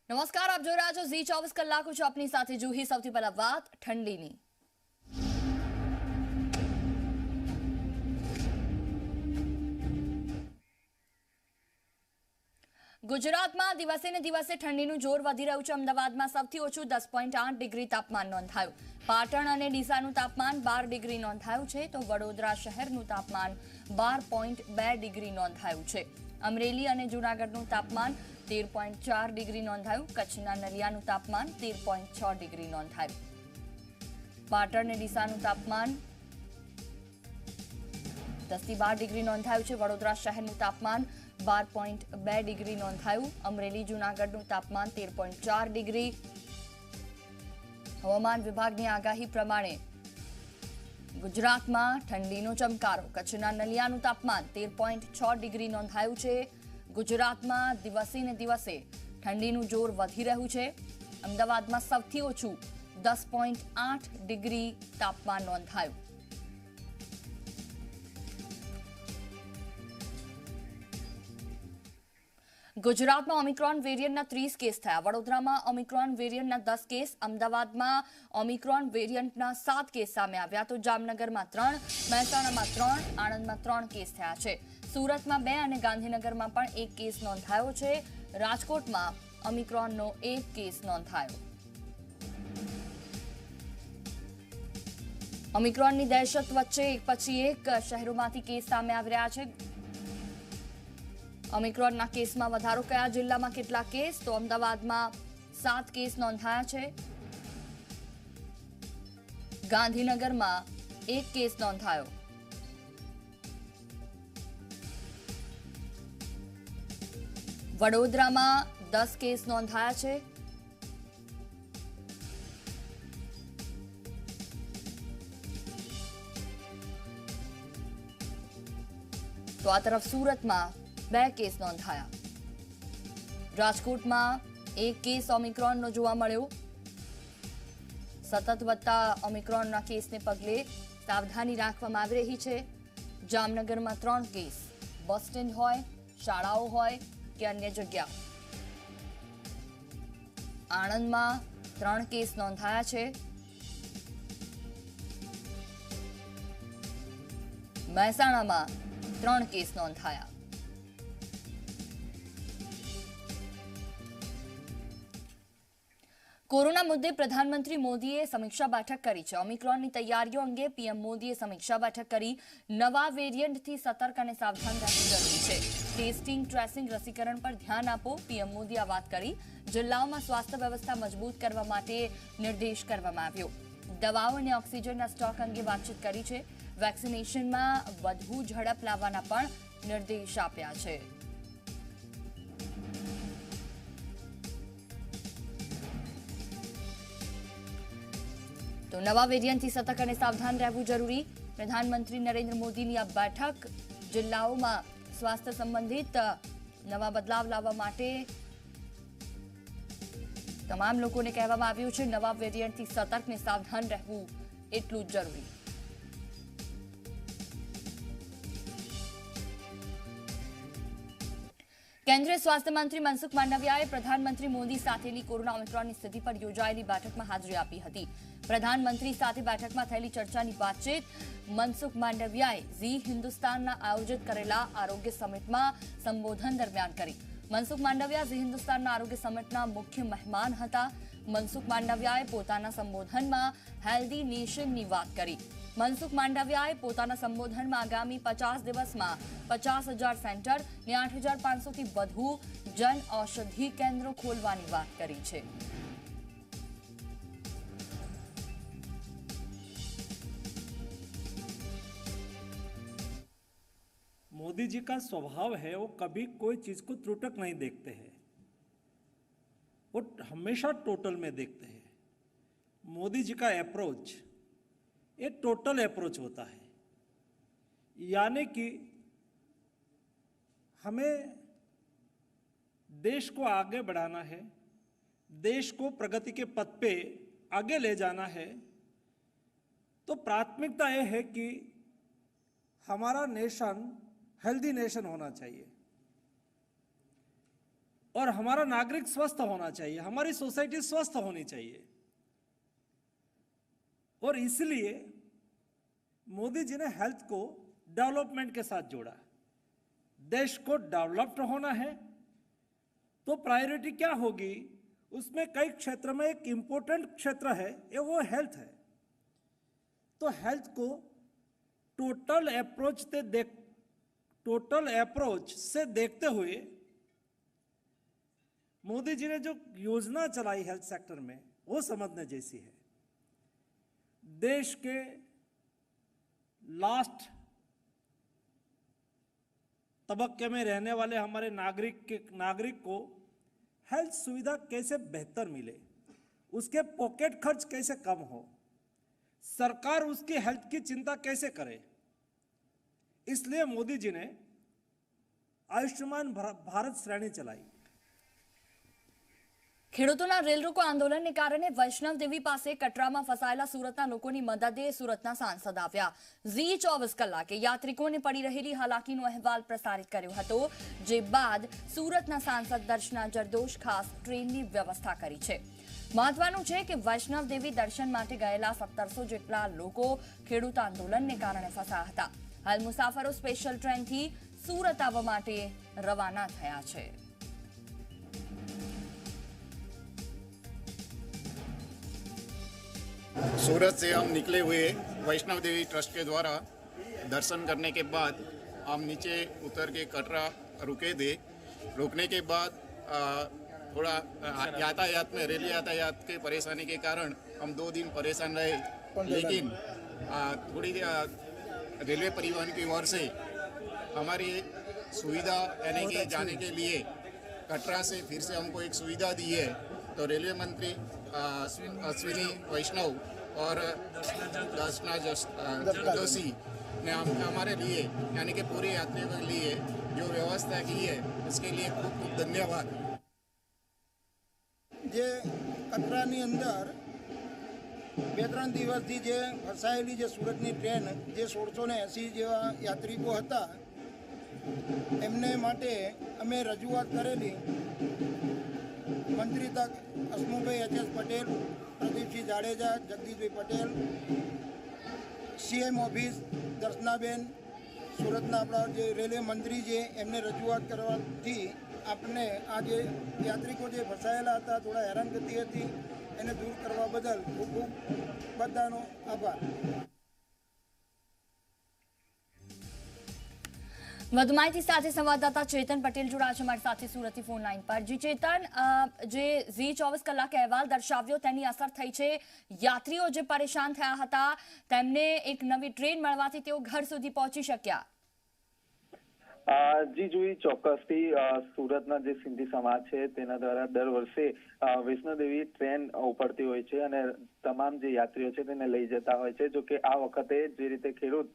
નમસ્કાર, આપ જોઈ રહ્યા છો ઝી 24 કલાક. હું છું આપની સાથે જુહી. સૌથી પહેલા વાત ઠંડીની. ગુજરાતમાં દિવસે ને દિવસે ઠંડીનું જોર વધી રહ્યું છે. અમદાવાદમાં સૌથી ઓછું 10.8 ડિગ્રી તાપમાન નોંધાયું. પાટણ અને ડીસાનું તાપમાન 12 ડિગ્રી નોંધાયું છે, તો વડોદરા શહેરનું તાપમાન 12.2 ડિગ્રી નોંધાયું છે. અમરેલી અને જૂનાગઢનું તાપમાન 13.4 ડિગ્રી નોંધાયું. કચ્છના નલિયાનું તાપમાન 13.6 ડિગ્રી નોંધાયું. પાટણ અને ડીસાનું તાપમાન 10 થી 12 ડિગ્રી નોંધાયું છે. વડોદરા શહેરનું તાપમાન 12.2 ડિગ્રી નોંધાયું. અમરેલી જૂનાગઢનું તાપમાન 13.4 ડિગ્રી. હવામાન વિભાગની આગાહી પ્રમાણે ગુજરાતમાં ઠંડીનો ચમકારો. કચ્છના નલિયાનું તાપમાન 13.6 ડિગ્રી નોંધાયું છે. ગુજરાતમાં દિવસે ને દિવસે ઠંડીનું જોર વધી રહ્યું છે. અમદાવાદમાં સૌથી ઓછું 10.8 ડિગ્રી તાપમાન નોંધાયું. ગુજરાતમાં ઓમિક્રોન વેરિયન્ટના 30 કેસ થયા. વડોદરામાં ઓમિક્રોન વેરિયન્ટના 10 કેસ, અમદાવાદમાં ઓમિક્રોન વેરિયન્ટના 7 કેસ સામે આવ્યા, તો જામનગરમાં 3, મહેસાણામાં 3, આણંદમાં 3 કેસ થયા છે. સુરતમાં 2 અને ગાંધીનગરમાં પણ 1 કેસ નોંધાયો છે. રાજકોટમાં ઓમિક્રોનનો 1 કેસ નોંધાયો. ઓમિક્રોનની દહેશત વચ્ચે એક પછી એક શહેરોમાંથી કેસ સામે આવી રહ્યા છે. ઓમિક્રોનના કેસમાં વધારો. કયા જિલ્લામાં કેટલા કેસ? તો અમદાવાદમાં 7 કેસ નોંધાયા છે. ગાંધીનગરમાં 1 કેસ નોંધાયો. વડોદરામાં 10 કેસ નોંધાયા છે. તો આ તરફ સુરતમાં 2 કેસ નોંધાયા. રાજકોટમાં 1 કેસ ઓમિક્રોનનો જોવા મળ્યો. સતત વધતા ઓમિક્રોનના કેસને પગલે સાવધાની રાખવામાં આવી રહી છે. જામનગરમાં 3 કેસ, બસ સ્ટેન્ડ હોય, શાળાઓ હોય કે અન્ય જગ્યા. આણંદમાં 3 કેસ નોંધાયા છે. મહેસાણામાં 3 કેસ નોંધાયા. કોરોના મુદ્દે પ્રધાનમંત્રી મોદીએ સમીક્ષા બેઠક કરી છે. ઓમિક્રોનની તૈયારીઓ અંગે પીએમ મોદીએ સમીક્ષા બેઠક કરી. નવા વેરિયન્ટથી સતર્ક અને સાવધાન રહેવું જરૂરી છે. ટેસ્ટિંગ, ટ્રેસિંગ, રસીકરણ પર ધ્યાન આપો, પીએમ મોદીએ આ વાત કરી. જિલ્લાઓમાં સ્વાસ્થ્ય વ્યવસ્થા મજબૂત કરવા માટે નિર્દેશ કરવામાં આવ્યો. દવાઓ અને ઓક્સિજનના સ્ટોક અંગે વાતચીત કરી છે. વેક્સિનેશનમાં વધુ ઝડપ લાવવાના પણ નિર્દેશ આપ્યા છે. તો નવા વેરિયન્ટથી સતર્ક અને સાવધાન રહેવું જરૂરી. પ્રધાનમંત્રી નરેન્દ્ર મોદીની આ બેઠક જિલ્લાઓમાં સ્વાસ્થ્ય સંબંધિત નવા બદલાવ લાવવા માટે તમામ લોકોને કહેવામાં આવ્યું છે. નવા વેરિયન્ટથી સતર્ક અને સાવધાન રહેવું એટલું જ જરૂરી. કેન્દ્રીય સ્વાસ્થ્ય મંત્રી મનસુખ માંડવિયાએ પ્રધાનમંત્રી મોદી સાથેની કોરોના ઓમિક્રોનની સ્થિતિ પર યોજાયેલી બેઠકમાં હાજરી આપી હતી. પ્રધાનમંત્રી સાથે બેઠકમાં થયેલી ચર્ચાની વાતચીત મનસુખ માંડવિયાએ ઝી હિન્દુસ્તાનના આયોજિત કરેલા આરોગ્ય સમિટમાં સંબોધન દરમિયાન કરી. મનસુખ માંડવિયા ઝી હિન્દુસ્તાનના આરોગ્ય સમિટના મુખ્ય મહેમાન હતા. મનસુખ માંડવિયાએ પોતાના સંબોધનમાં હેલ્ધી નેશનની વાત કરી. મનસુખ માંડવિયાએ પોતાના સંબોધનમાં આગામી 50 દિવસમાં 50,000 સેન્ટર ને 8,500 થી વધુ જન ઔષધિ કેન્દ્રો ખોલવાની વાત કરી છે. मोदी जी का स्वभाव है वो कभी कोई चीज को त्रुटक नहीं देखते हैं, वो हमेशा टोटल में देखते हैं. मोदी जी का अप्रोच एक टोटल अप्रोच होता है, यानी कि हमें देश को आगे बढ़ाना है, देश को प्रगति के पथ पे आगे ले जाना है, तो प्राथमिकता यह है कि हमारा नेशन हेल्दी नेशन होना चाहिए. और हमारा नागरिक स्वस्थ होना चाहिए, हमारी सोसाइटी स्वस्थ होनी चाहिए। और इसलिए मोदी जी ने हेल्थ को डेवलपमेंट के साथ जोड़ा। देश को डेवलप्ड होना है तो प्रायोरिटी क्या होगी, उसमें कई क्षेत्र में एक इंपॉर्टेंट क्षेत्र है, ये वो हेल्थ है। तो हेल्थ को टोटल अप्रोच से देखते हुए मोदी जी ने जो योजना चलाई हेल्थ सेक्टर में, वो समझने जैसी है। देश के लास्ट तबक्के में रहने वाले हमारे नागरिक को हेल्थ सुविधा कैसे बेहतर मिले, उसके पॉकेट खर्च कैसे कम हो, सरकार उसकी हेल्थ की चिंता कैसे करे, इसलिए मोदी जी ने आयुष्मान भारत श्रेणी चलाई। ખેડૂતોના રેલ રોકો આંદોલનને કારણે વૈષ્ણવ દેવી પાસે કટરામાં ફસાયેલા સુરતના લોકોની મદદે સુરતના સાંસદ આવ્યા। ઝી 24 કલાકે યાત્રિકોને પડી રહેલી હાલાકીનો અહેવાલ પ્રસારિત કર્યો હતો, જે બાદ સુરતના સાંસદ દર્શના જરદોશ ખાસ ટ્રેનની વ્યવસ્થા કરી છે। મહત્વનું છે કે વૈષ્ણવ દેવી દર્શન માટે ગયેલા 1700 જેટલા લોકો ખેડૂત આંદોલનને કારણે ફસાયા હતા। હાલ મુસાફરો સ્પેશિયલ ટ્રેનથી સુરત આવવા માટે રવાના થયા છે। सूरत से हम निकले हुए वैष्णव देवी ट्रस्ट के द्वारा दर्शन करने के बाद हम नीचे उतर के कटरा रुके थे। रुकने के बाद थोड़ा यातायात में रेल यातायात के परेशानी के कारण हम 2 दिन परेशान रहे, लेकिन थोड़ी रेलवे परिवहन की ओर से हमारी सुविधा यानी कि जाने के लिए कटरा से फिर से हमको एक सुविधा दी है। तो रेलवे मंत्री अश्विनी वैष्णव और दर्शना जरदोशी ने हमारे लिए यानी कि पूरे यात्रियों के लिए जो व्यवस्था की है उसके लिए खूब खूब धन्यवाद। जे कटरानी अंदर 2-3 દિવસથી જે ફસાયેલી જે સુરતની ટ્રેન જે 1680 જેવા યાત્રિકો હતા એમને માટે અમે રજૂઆત કરેલી। મંત્રી તક હસમુખભાઈ એચ.એસ. પટેલ, પ્રદીપસિંહ જાડેજા, જગદીશભાઈ પટેલ, સીએમ ઓફિસ દર્શનાબેન, સુરતના આપણા જે રેલવે મંત્રી છે એમને રજૂઆત કરવાથી આપણે આ જે યાત્રિકો જે ફસાયેલા હતા, થોડા હેરાનગતિ હતી, એને દૂર કરવા બદલ ખૂબ ખૂબ બધાનો આભાર। વધુ માહિતી સાથે સંવાદદાતા ચેતન પટેલ જોડાયા છે અમારી સાથે સુરતથી ફોન લાઈન પર। જી ચેતન, જે ઝી 24 કલાકે અહેવાલ દર્શાવ્યો તેની અસર થઈ છે। યાત્રીઓ જે પરેશાન થયા હતા તેમને એક નવી ટ્રેન મળવાથી તેઓ ઘર સુધી પહોંચી શક્યા। જી જોઈ, ચોક્કસથી સુરતના જે સિંધી સમાજ છે તેના દ્વારા દર વર્ષે વૈષ્ણોદેવી ટ્રેન ઉપડતી હોય છે અને તમામ જે યાત્રીઓ છે તેને લઈ જતા હોય છે। જો કે આ વખતે જે રીતે ખેડૂત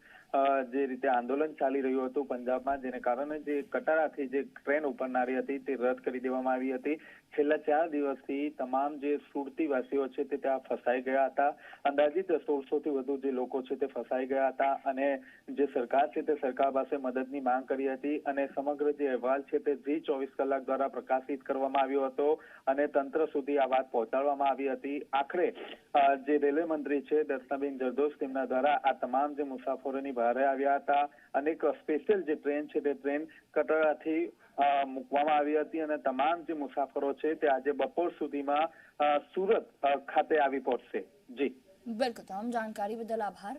જે રીતે આંદોલન ચાલી રહ્યું હતું પંજાબમાં, જેને કારણે જે કટારાથી જે ટ્રેન ઉપડનારી હતી તે રદ કરી દેવામાં આવી હતી। છેલ્લા 4 દિવસથી તમામ જે સુરતીવાસીઓ છે તે ત્યાં ફસાઈ ગયા હતા। અંદાજિત 1600થી વધુ જે લોકો છે તે ફસાઈ ગયા હતા અને જે સરકાર છે તે સરકાર પાસે મદદની માંગ કરી હતી અને સમગ્ર જે અહેવાલ છે તે ઝી 24 કલાક દ્વારા પ્રકાશિત કરવામાં આવ્યો હતો અને તંત્ર સુધી આ વાત પહોંચાડવામાં આવી હતી। આખરે જે રેલવે મંત્રી છે દર્શનાબેન જરદોશ તેમના દ્વારા આ તમામ જે મુસાફરોની ભારે આવ્યા હતા અને એક સ્પેશિયલ જે ટ્રેન છે તે ટ્રેન કટરાથી મૂકવામાં આવી હતી અને તમામ જે મુસાફરો છે તે આજે બપોર સુધીમાં સુરત ખાતે આવી પહોંચશે। જી બિલકુલ, તમામ જાણકારી બદલ આભાર।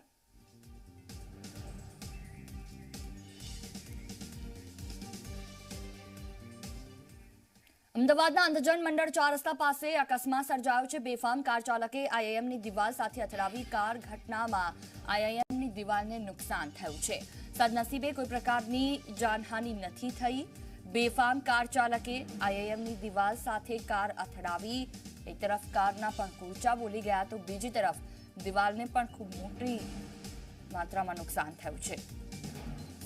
અમદાવાદના અંધજન મંડળ 4 રસ્તા પાસે અકસ્માત સર્જાયો છે। બેફામ કાર ચાલકે આઈઆઈએમની દિવાલ સાથે અથડાવી કાર ઘટનામાં આઈઆઈએમની દિવાલને નુકસાન થયું છે। સદનસીબે કોઈ પ્રકારની જાનહાનિ નથી થઈ। બેફામ કાર ચાલકે આઈઆઈએમની દિવાલ સાથે કાર અથડાવી એક તરફ કારના પંખૂચા બોલી ગયા તો બીજી તરફ દિવાલને પણ ખૂબ મોટી માત્રામાં નુકસાન થયું છે।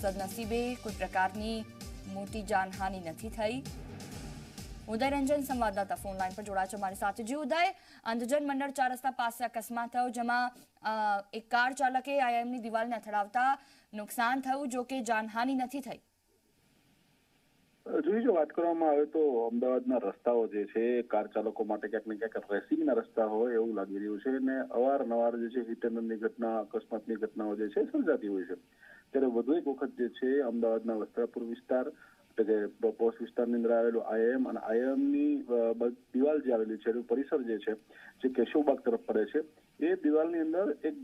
સદનસીબે કોઈ પ્રકારની મોટી જાનહાનિ નથી થઈ। ઉદય રંજન સંવાદદાતા ફોન લાઈન પર જોડાયા છે અમારી સાથે। જી ઉદય, અંધજન મંડળ 4 રસ્તા પાસે અકસ્માત થયો જેમાં એક કાર ચાલકે આઈઆઈએમની દિવાલને અથડાવતા નુકસાન થયું, જો કે જાનહાનિ નથી થઈ। જો વાત કરવામાં આવે તો અમદાવાદના રસ્તાઓ જે છે એ કાર ચાલકો માટે ક્યાંક ને ક્યાંક રેસિંગના રસ્તા હોય એવું લાગી રહ્યું છે અને અવારનવાર જે છે હિટ એન્ડ રનની ઘટના અકસ્માતની ઘટનાઓ જે છે સર્જાતી હોય છે ત્યારે વધુ એક વખત જે છે અમદાવાદના વસ્ત્રાપુર વિસ્તાર એટલે કે પોસ્ટ વિસ્તારની અંદર આવેલું આઈએમ અને આઈએમની દિવાલ જે આવેલી છે એનું પરિસર જે છે જે કેશવબાગ તરફ પડે છે એ દિવાલની અંદર એક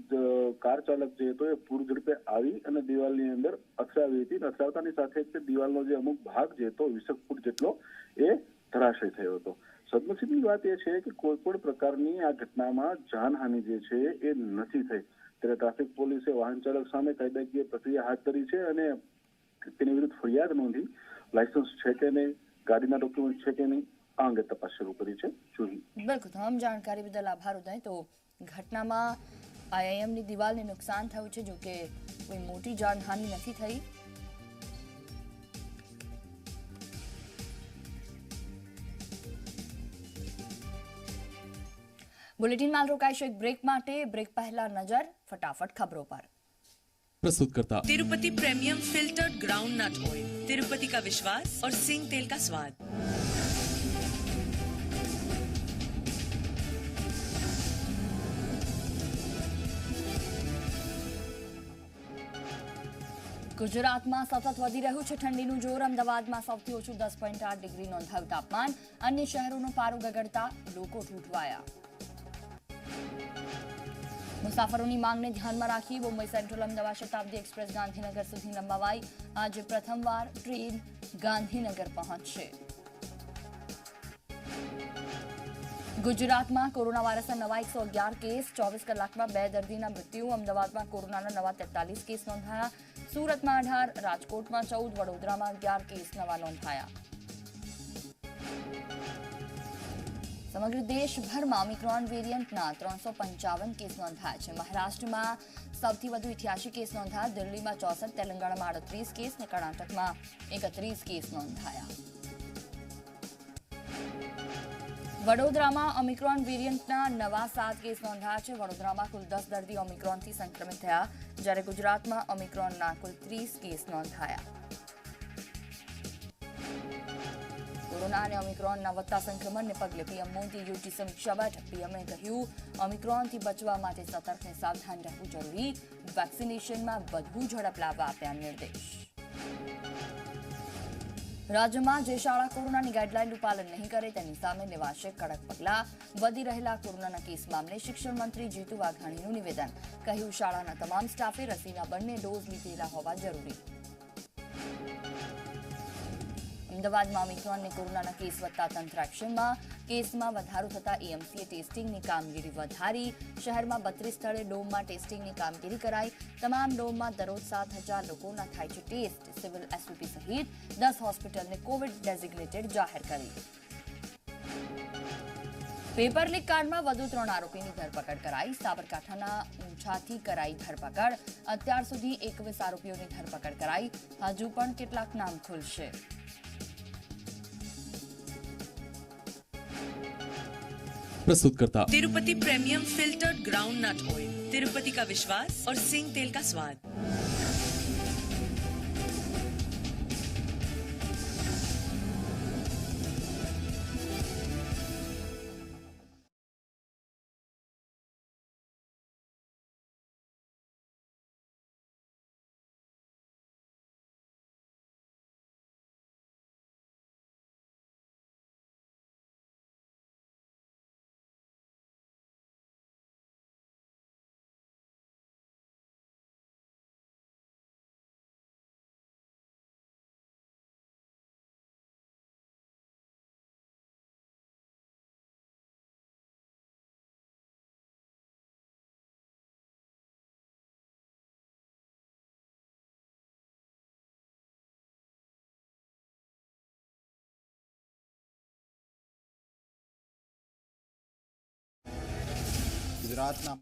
કાર ચાલક જે હતો એ પૂર ઝડપે આવી અને દિવાલની અંદર અથડાવી હતી અને અથડાવતાની સાથે જ દિવાલનો જે અમુક ભાગ જે હતો 20 ફૂટ જેટલો એ ધરાશય થયો હતો. સદનસીબની વાત એ છે કે કોઈ પણ પ્રકારની આ ઘટનામાં જાનહાનિ જે છે એ નથી થઈ. ત્યારે ટ્રાફિક પોલીસે વાહન ચાલક સામે કાયદાકીય પ્રક્રિયા હાથ ધરી છે અને તેની વિરુદ્ધ ફરિયાદ નોંધી લાયસન્સ છે કે નહીં, ગાડીના ડોક્યુમેન્ટ છે કે નહીં, આ અંગે તપાસ શરૂ કરી છે. જોઈએ. બિલકુલ, તમામ જાણકારી બદલ આભાર ઉદય. તો ઘટનામાં આઈઆઈએમની દિવાલને નુકસાન થયું છે, જો કે કોઈ મોટી જાનહાનિ નથી થઈ. બુલેટિનમાં રોકાઈશું એક બ્રેક માટે. બ્રેક પહેલા નજર ફટાફટ ખબરો પર. प्रस्तुत करता Tirupati premium filtered groundnut oil, Tirupati का विश्वास और सिंग तेल का स्वाद। ગુજરાતમાં સતત વધી રહ્યું છે ઠંડીનું જોર. અમદાવાદમાં સૌથી ઓછું 10.8 ડિગ્રી નોંધાયું તાપમાન. અન્ય શહેરોનો પારો ગગડતા લોકો ઠૂઠવાયા. મુસાફરોની માંગને ધ્યાનમાં રાખી મુંબઈ સેન્ટ્રલ અમદાવાદ શતાબ્દી એક્સપ્રેસ ગાંધીનગર સુધી લંબાવાઈ. આજે પ્રથમવાર ટ્રેન ગાંધીનગર પહોંચશે. ગુજરાતમાં કોરોના વાયરસના નવા 111 કેસ. 24 કલાકમાં 2 દર્દીના મૃત્યુ. અમદાવાદમાં કોરોનાના નવા 43 કેસ નોંધાયા. સુરતમાં 18, રાજકોટમાં 14, વડોદરામાં 11 કેસ નવા નોંધાયા. સમગ્ર દેશભરમાં ઓમિક્રોન વેરિયન્ટના 355 કેસ નોંધાયા છે. મહારાષ્ટ્રમાં સૌથી વધુ 88 કેસ નોંધાયા. દિલ્હીમાં 64, તેલંગાણામાં 38 કેસ અને કર્ણાટકમાં 31 કેસ નોંધાયા. વડોદરામાં ઓમિક્રોન વેરિયન્ટના નવા 7 કેસ નોંધાયા છે. વડોદરામાં કુલ 10 દર્દી ઓમિક્રોનથી સંક્રમિત થયા, જ્યારે ગુજરાતમાં ઓમિક્રોનના કુલ 30 કેસ નોંધાયા. કોરોના અને ઓમિક્રોનના વધતા સંક્રમણને પગલે પીએમ મોદી યોજી સમીક્ષા બેઠક. પીએમએ કહ્યું, ઓમિક્રોનથી બચવા માટે સતર્ક અને સાવધાન રહેવું જરૂરી. વેક્સિનેશનમાં વધુ ઝડપ લાવવા આપ્યા નિર્દેશ. રાજ્યમાં જે શાળા કોરોનાની ગાઈડલાઈનનું પાલન નહીં કરે તેની સામે લેવાશે કડક પગલાં. વધી રહેલા કોરોનાના કેસ મામલે શિક્ષણ મંત્રી જીતુ વાઘાણીનું નિવેદન. કહ્યું, શાળાના તમામ સ્ટાફે રસીના બંને ડોઝ લીધેલા હોવા જરૂરી. અમદાવાદમાં ઓમિક્રોન અને કોરોનાના કેસ વધતા તંત્ર એક્શનમાં. કેસમાં વધારો થતા એએમસીએ ટેસ્ટિંગની કામગીરી વધારી. શહેરમાં 32 સ્થળે ડોમમાં ટેસ્ટિંગની કામગીરી કરાઈ. તમામ ડોમમાં દરરોજ 7,000 લોકોના થાય છે ટેસ્ટ. સિવિલ એસઓપી સહિત 10 હોસ્પિટલને કોવિડ ડેઝિગ્નેટેડ જાહેર કરી. પેપર લીક કાંડમાં વધુ 3 આરોપીની ધરપકડ કરાઈ. સાબરકાંઠાના ઊંઝાથી કરાઈ ધરપકડ. અત્યાર સુધી 21 આરોપીઓની ધરપકડ કરાઈ. હજુ પણ કેટલાક નામ ખુલશે. प्रस्तुत करता Tirupati premium filtered groundnut oil, Tirupati का विश्वास और सिंग तेल का स्वाद। ગુજરાતના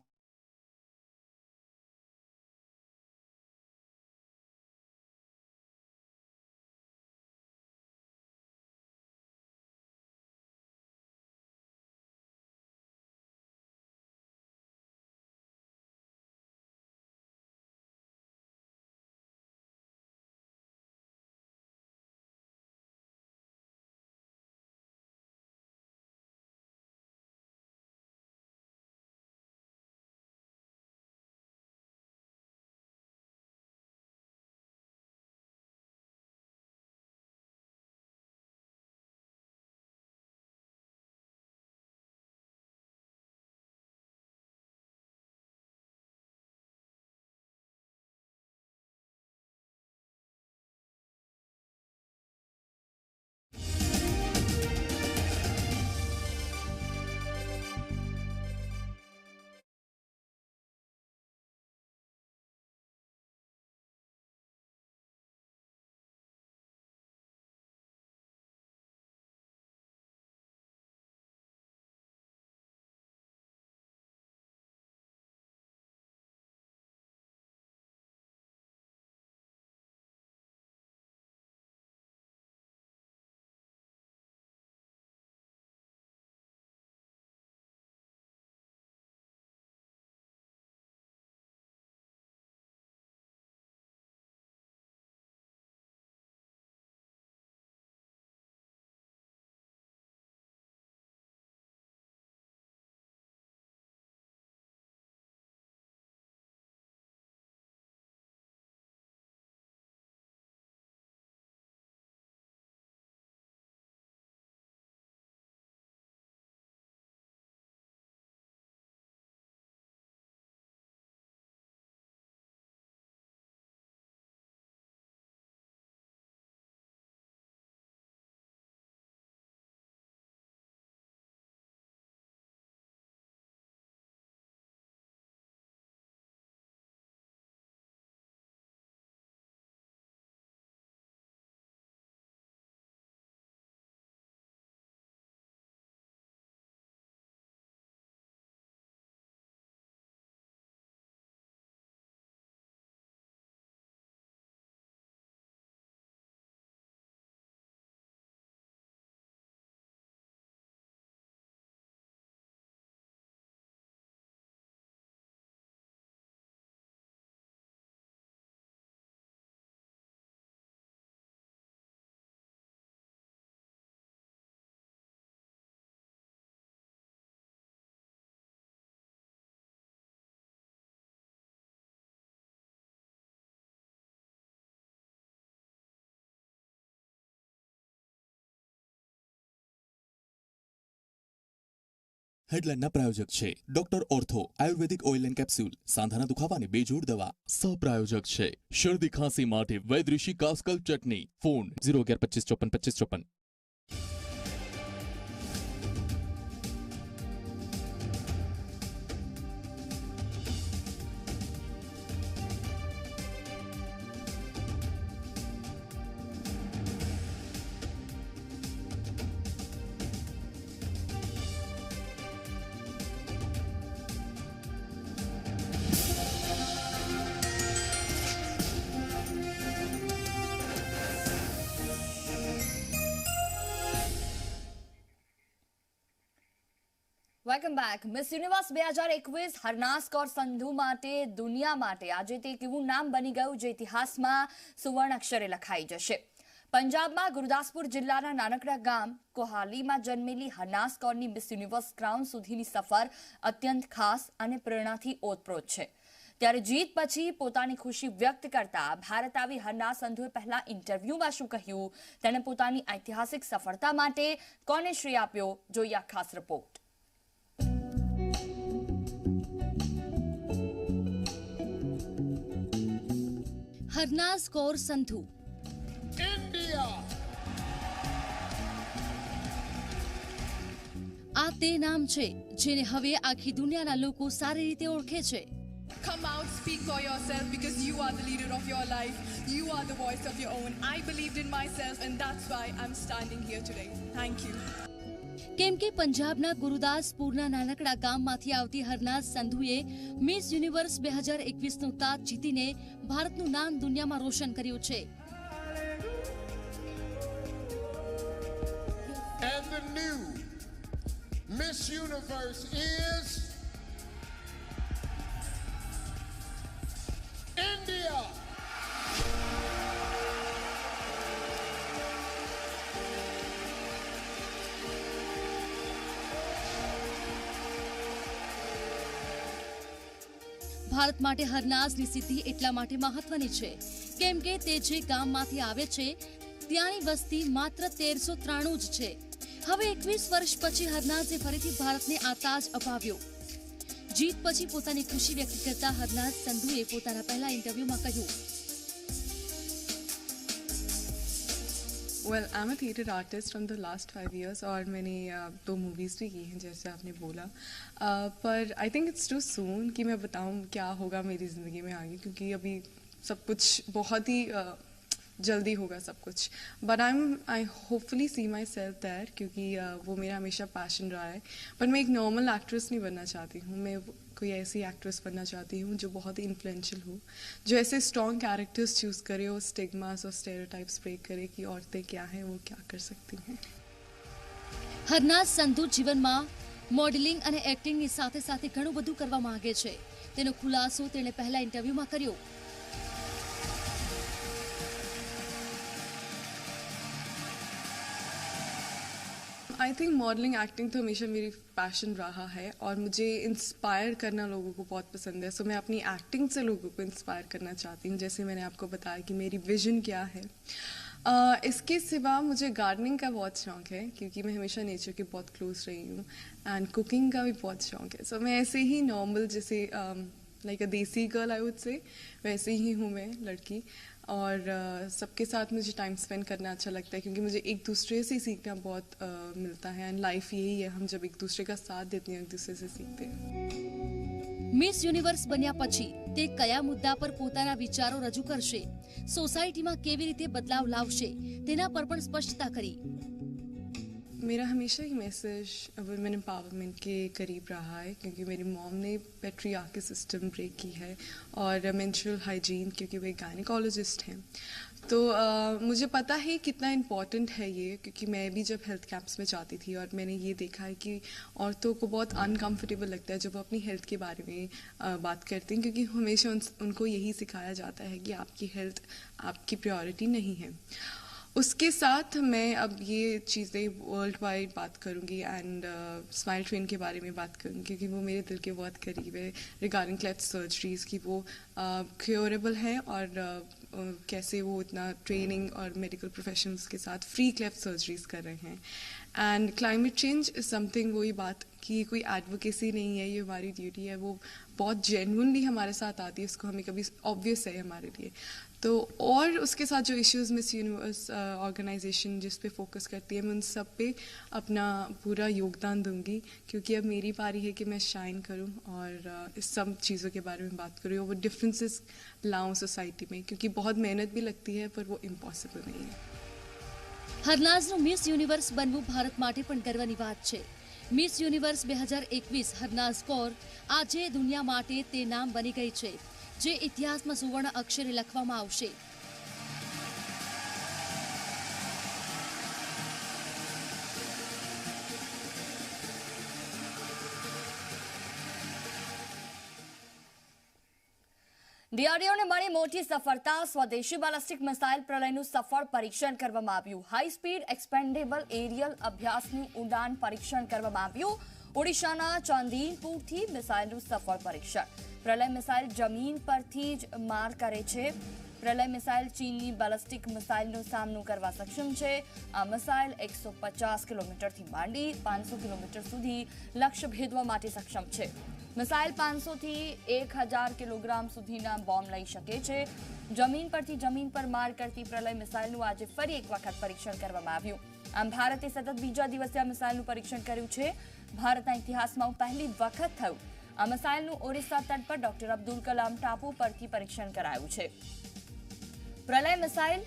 હેડલાઇનના પ્રાયોજક છે doctor ortho Ayurvedic oil and capsule સાંધાના દુખાવાને બેજોડ દવા. સહપ્રાયોજક છે શરદી ખાંસી માટે વૈદ્યઋષિ કાસ્કલ ચટણી. Phone 01125542554. Welcome back. Miss Universe 2021 Harnaaz Kaur Sandhu માટે દુનિયા માટે આજે તે કેવું નામ બની ગયું જે ઇતિહાસમાં સુવર્ણ અક્ષરે લખાઈ જશે. પંજાબમાં ગુરદાસપુર જિલ્લાના નાનકડા ગામ કોહાલીમાં જન્મેલી હરનાઝ કૌરની મિસ યુનિવર્સ ક્રાઉન સુધીની સફર અત્યંત ખાસ અને પ્રેરણાથી ઓતપ્રોત છે. ત્યારે જીત પછી પોતાની ખુશી વ્યક્ત કરતા ભારત આવી હરનાઝ સંધુએ પહેલા ઇન્ટરવ્યુમાં શું કહ્યું, તેણે પોતાની ઐતિહાસિક સફળતા માટે કોને શ્રેય આપ્યો, જોઈએ આ ખાસ રિપોર્ટ. હરનાઝ કૌર સંધુ આ તે નામ છે જેને હવે આખી દુનિયાના લોકો સારી રીતે ઓળખે છે. Come out, speak for yourself because you are the leader of your life. You are the voice of your own. I believed in myself and that's why I'm standing here today. Thank you. કેમ કે પંજાબના ગુરુદાસપુરના નાનકડા ગામમાંથી આવતી હરનાઝ સંધુએ miss universe 2021નો તાજ જીતીને ભારતનું નામ દુનિયામાં રોશન કર્યું છે. And the new Miss Universe is India. Bharat માટે હરનાઝની સિદ્ધિ એટલા માટે મહત્વની છે કેમ કે તે જે ગામમાંથી આવે છે ત્યાંની વસ્તી માત્ર 1393 જ છે. હવે 21 વર્ષ પછી હરનાઝે ફરીથી ભારતને આ તાજ અપાવ્યો. જીત પછી પોતાની ખુશી વ્યક્ત કરતા હરનાઝ સંધુએ પોતાના પહેલા ઇન્ટરવ્યુમાં કહ્યું, Well, I'm a theatre artist from the last 5 years और मैंने 2 मूवीज़ भी की हैं जैसे आपने बोला. पर I think it's too soon कि मैं बताऊं क्या होगा मेरी ज़िंदगी में आगे क्योंकि अभी सब कुछ बहुत ही जल्दी होगा सब कुछ. But I hopefully see myself that क्योंकि वो मेरा हमेशा पैशन रहा है. पर मैं एक नॉर्मल एक्ट्रेस नहीं बनना चाहती हूँ. मैं कोई ऐसी एक्ट्रेस बनना चाहती हूँ जो बहुत ही इन्फ्लुएंशियल हो, जो ऐसे स्ट्रॉन्ग कैरेक्टर्स चूज़ करे और स्टिग्मास और स्टेरियोटाइप्स ब्रेक करे कि औरतें क्या हैं वो क्या कर सकती हैं. હરનાઝ સંધુ જીવનમાં મોડેલિંગ અને એક્ટિંગની સાથે સાથે ઘણું બધું કરવા માંગે છે. તેનો ખુલાસો તેણે પહેલા ઇન્ટરવ્યુમાં કર્યો. आई थिंक मॉडलिंग एक्टिंग तो हमेशा मेरी पैशन रहा है और मुझे इंस्पायर करना लोगों को बहुत पसंद है. सो मैं अपनी एक्टिंग से लोगों को इंस्पायर करना चाहती हूँ. जैसे मैंने आपको बताया कि मेरी विजन क्या है. इसके सिवा मुझे गार्डनिंग का बहुत शौक है क्योंकि मैं हमेशा नेचर के बहुत क्लोज रही हूँ एंड कुकिंग का भी बहुत शौक है. सो मैं ऐसे ही नॉर्मल जैसे लाइक अ देसी गर्ल आई वुड से वैसे ही हूँ मैं लड़की. और सबके साथ मुझे टाइम स्पेंड करना अच्छा लगता है क्योंकि मुझे एक दूसरे से सीखना बहुत मिलता है एंड लाइफ यही है, हम जब एक दूसरे का साथ देते हैं एक दूसरे से सीखते हैं. મિસ યુનિવર્સ બન્યા પછી તે કયા મુદ્દા પર પોતાના વિચારો રજૂ કરશે, સોસાયટીમાં કેવી રીતે બદલાવ લાવશે તેના પર પણ સ્પષ્ટતા કરી. मेरा हमेशा ही मैसेज वुमेन एम्पावरमेंट के करीब रहा है क्योंकि मेरी मॉम ने पेट्रियार्की सिस्टम ब्रेक की है और मेंस्ट्रुअल हाइजीन क्योंकि वो एक गायनेकोलॉजिस्ट हैं. तो मुझे पता है कितना इम्पॉर्टेंट है ये क्योंकि मैं भी जब हेल्थ कैंप्स में जाती थी और मैंने ये देखा है कि औरतों को बहुत अनकम्फर्टेबल लगता है जब वो अपनी हेल्थ के बारे में बात करती हैं क्योंकि हमेशा उनको यही सिखाया जाता है कि आपकी हेल्थ आपकी प्रायोरिटी नहीं है. उसके साथ मैं अब ये चीज़ें वर्ल्ड वाइड बात करूँगी एंड स्माइल ट्रेन के बारे में बात करूँगी क्योंकि वो मेरे दिल के बहुत करीब है रिगार्डिंग क्लेफ्ट सर्जरीज़ की. वो क्योरेबल है और कैसे वो इतना ट्रेनिंग और मेडिकल प्रोफेशनल्स के साथ फ्री क्लेफ्ट सर्जरीज कर रहे हैं। And climate change is something, वही बात कि कोई एडवोकेसी नहीं है, ये हमारी ड्यूटी है, वो बहुत जेन्युइनली हमारे साथ आती है, उसको हमें कभी ऑब्वियस है हमारे लिए। तो और उसके साथ जो इश्यूज मिस यूनिवर्स ऑर्गेनाइजेशन जिस पे फोकस करती है, मैं उन सब पे अपना पूरा योगदान दूंगी, क्योंकि अब मेरी बारी है कि मैं शाइन करूं और इस सब चीज़ों के बारे में बात करूं, वो डिफरेंसेस लाऊं सोसाइटी में, क्योंकि बहुत मेहनत भी लगती है पर वो इम्पॉसिबल नहीं है। હરનાઝનું મિસ યુનિવર્સ બનવું ભારત માટે પણ ગર્વની વાત છે। મિસ યુનિવર્સ 2021 હરનાઝ કૌર આજે દુનિયા માટે તે નામ બની ગઈ છે જે ઇતિહાસમાં સુવર્ણ અક્ષરે લખવામાં આવશે। ડીઆરડીઓને મળી મોટી સફળતા, સ્વદેશી બેલિસ્ટિક મિસાઇલ પ્રલયનું સફળ પરીક્ષણ કરવામાં આવ્યું। હાઈ સ્પીડ એક્સપેન્ડેબલ એરિયલ અભ્યાસનું ઉડાન પરીક્ષણ કરવામાં આવ્યું। ઓડિશાના ચાંદીપુરથી મિસાઇલનું સફળ પરીક્ષણ। પ્રલય મિસાઇલ જમીન પરથી જ માર કરે છે। પ્રલય મિસાઇલ ચીનની બેલિસ્ટિક મિસાઇલનો સામનો કરવા સક્ષમ છે। આ મિસાઇલ 150 કિલોમીટરથી માંડી 500 કિલોમીટર સુધી લક્ષ્ય ભેદવા માટે સક્ષમ છે। મિસાઇલ 500 થી 1000 કિલોગ્રામ સુધીના બોમ્બ લઈ શકે છે। જમીન પરથી જમીન પર માર કરતી પ્રલય મિસાઇલનું આજે ફરી એક વખત પરીક્ષણ કરવામાં આવ્યું। આમ ભારતે સતત બીજા દિવસે આ મિસાઇલનું પરીક્ષણ કર્યું છે। ભારતના ઇતિહાસમાં પહેલી વખત થયું આ મિસાઇલનું ઓરિસ્સા તટ પર ડોક્ટર અબ્દુલ કલામ ટાપુ પરથી પરીક્ષણ કરાયું છે। પ્રલય મિસાઇલ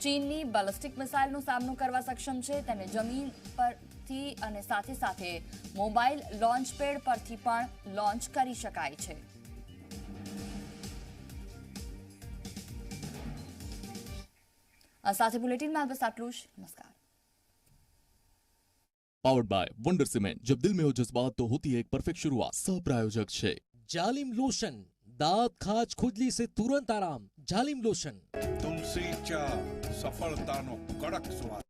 ચીનની બેલિસ્ટિક મિસાઇલનો સામનો કરવા સક્ષમ છે। તેને જમીન પરથી અને સાથે સાથે મોબાઈલ લોન્ચ પેડ પરથી પણ લોન્ચ કરી શકાય છે। આ સાથે બુલેટિનમાં બસ આટલું જ। નમસ્કાર। Powered by wonder cement. जब दिल में हो जज्बात तो होती है एक परफेक्ट शुरुआत। सह प्रायोजक छे जालिम लोशन, दांत खाज खुजली से तुरंत आराम। जालिम लोशन। तुलसी चा सफलतानो कड़क स्वाद।